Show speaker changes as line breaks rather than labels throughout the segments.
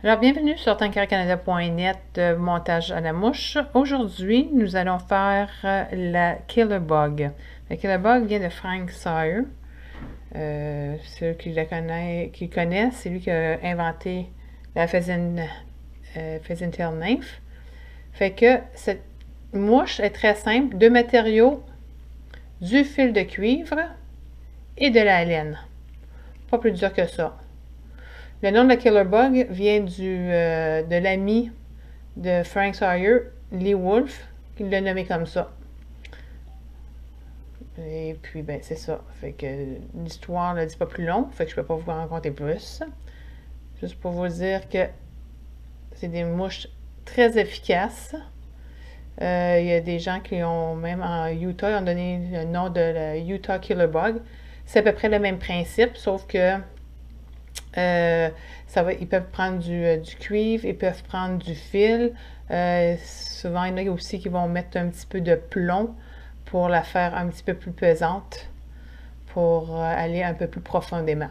Alors, bienvenue sur tankercanada.net, montage à la mouche. Aujourd'hui, nous allons faire la Killer Bug. La Killer Bug vient de Frank Sawyer. Ceux qui le connaissent, c'est lui qui a inventé la Pheasant Tail Nymph. Fait que cette mouche est très simple. Deux matériaux, du fil de cuivre et de la laine. Pas plus dur que ça. Le nom de la Killer Bug vient de l'ami de Frank Sawyer, Lee Wolf, qui l'a nommé comme ça. Et puis, ben, c'est ça. Fait que l'histoire ne dit pas plus long, fait que je peux pas vous en raconter plus. Juste pour vous dire que c'est des mouches très efficaces. Il y a des gens qui ont, même en Utah, ils ont donné le nom de la Utah Killer Bug. C'est à peu près le même principe, sauf que ils peuvent prendre du cuivre, ils peuvent prendre du fil. Souvent, il y en a aussi qui vont mettre un petit peu de plomb pour la faire un petit peu plus pesante, pour aller un peu plus profondément.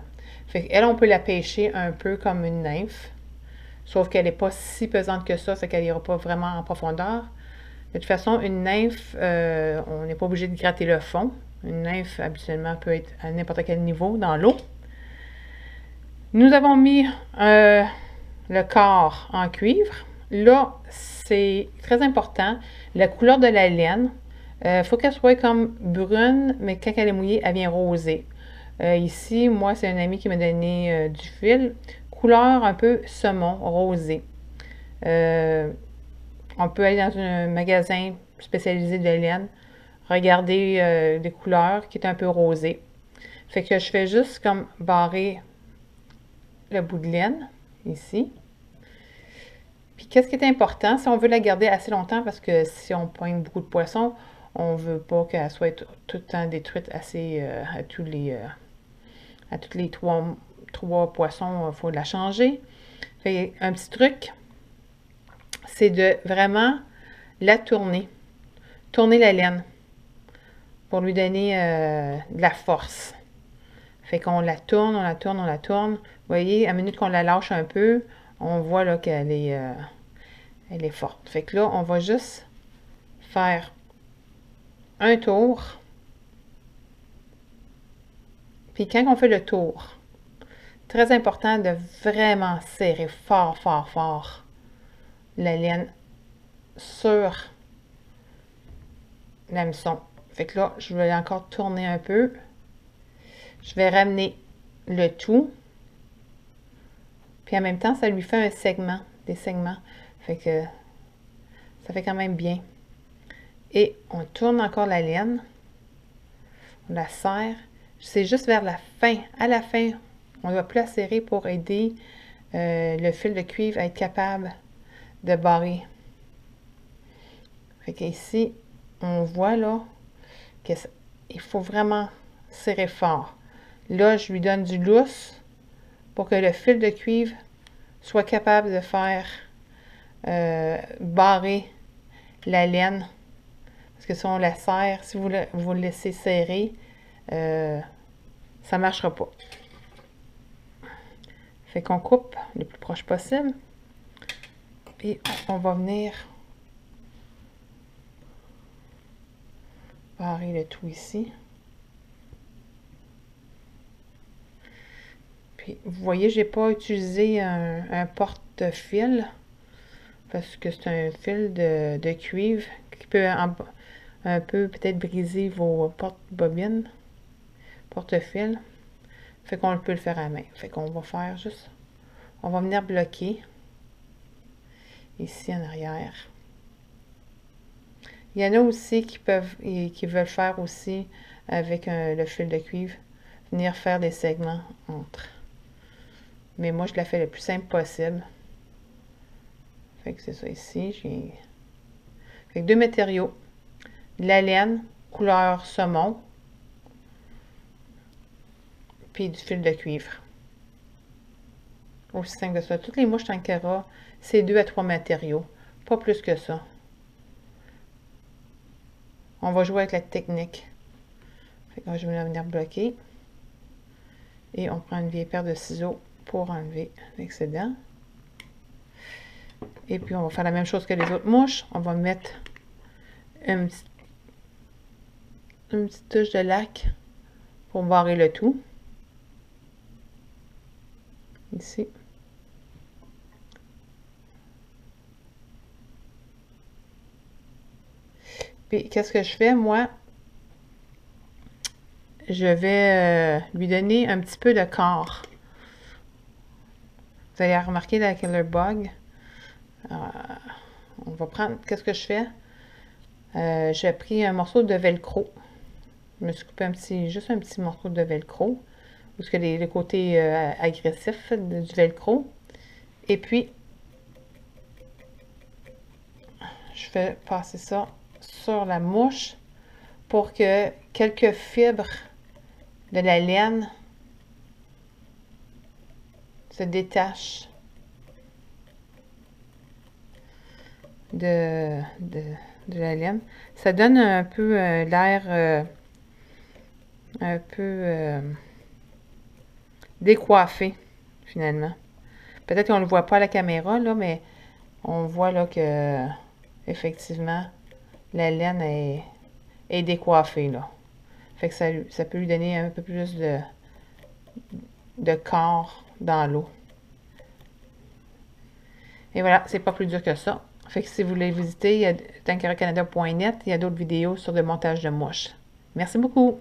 Fait qu'elle, on peut la pêcher un peu comme une nymphe, sauf qu'elle n'est pas si pesante que ça, fait qu'elle n'ira pas vraiment en profondeur. De toute façon, une nymphe, on n'est pas obligé de gratter le fond. Une nymphe, habituellement, peut être à n'importe quel niveau dans l'eau. Nous avons mis le corps en cuivre. Là, c'est très important. La couleur de la laine, il faut qu'elle soit comme brune, mais quand elle est mouillée, elle vient rosée. Ici, moi, c'est un ami qui m'a donné du fil. Couleur un peu saumon, rosé. On peut aller dans un magasin spécialisé de laine, regarder des couleurs qui est un peu rosées. Fait que je fais juste comme barrer le bout de laine, ici. Puis qu'est-ce qui est important, si on veut la garder assez longtemps, parce que si on poigne beaucoup de poissons, on ne veut pas qu'elle soit tout le temps détruite à tous les trois poissons, il faut la changer. Fait un petit truc, c'est de vraiment la tourner. Tourner la laine pour lui donner de la force. Fait qu'on la tourne, on la tourne, on la tourne. Vous voyez, à minute qu'on la lâche un peu, on voit là qu'elle est, elle est forte. Fait que là, on va juste faire un tour. Puis quand on fait le tour, très important de vraiment serrer fort, fort, fort la laine sur l'hameçon. Fait que là, je vais encore tourner un peu. Je vais ramener le tout. Puis en même temps, ça lui fait un segment, des segments. Fait que ça fait quand même bien. Et on tourne encore la laine. On la serre. C'est juste vers la fin. À la fin, on ne doit plus la serrer pour aider le fil de cuivre à être capable de barrer. Fait qu'ici, on voit là qu'il faut vraiment serrer fort. Là, je lui donne du lousse pour que le fil de cuivre soit capable de faire barrer la laine. Parce que si on la serre, si vous le laissez serrer, ça ne marchera pas. Fait qu'on coupe le plus proche possible. Puis on va venir barrer le tout ici. Puis vous voyez, j'ai pas utilisé un porte-fil parce que c'est un fil de cuivre qui peut un peu peut-être briser vos porte-bobines, porte-fil. Fait qu'on peut le faire à la main. Fait qu'on va faire juste, on va venir bloquer ici en arrière. Il y en a aussi qui veulent faire aussi avec le fil de cuivre, venir faire des segments entre. Mais moi, je la fais le plus simple possible. Fait que c'est ça ici. Fait que deux matériaux. De la laine, couleur saumon. Puis du fil de cuivre. Aussi simple que ça. Toutes les mouches Tankera, c'est 2 à 3 matériaux. Pas plus que ça. On va jouer avec la technique. Fait que je vais venir bloquer. Et on prend une vieille paire de ciseaux pour enlever l'excédent. Et puis, on va faire la même chose que les autres mouches. On va mettre une petite touche de lac pour barrer le tout. Ici. Puis, qu'est-ce que je fais, moi? Je vais lui donner un petit peu de corps. Vous allez remarquer la Killer Bug. On va prendre, qu'est-ce que je fais? J'ai pris un morceau de velcro. Je me suis coupé juste un petit morceau de velcro. Parce que le côté agressif du velcro. Et puis, je fais passer ça sur la mouche pour que quelques fibres de la laine se détachent de la laine. Ça donne un peu l'air un peu décoiffé, finalement. Peut-être qu'on ne le voit pas à la caméra, là, mais on voit là que effectivement la laine est décoiffée, là. Fait que ça peut lui donner un peu plus de corps dans l'eau. Et voilà, c'est pas plus dur que ça. Fait que si vous voulez visiter tankerecanada.net, il y a d'autres vidéos sur le montage de mouches. Merci beaucoup!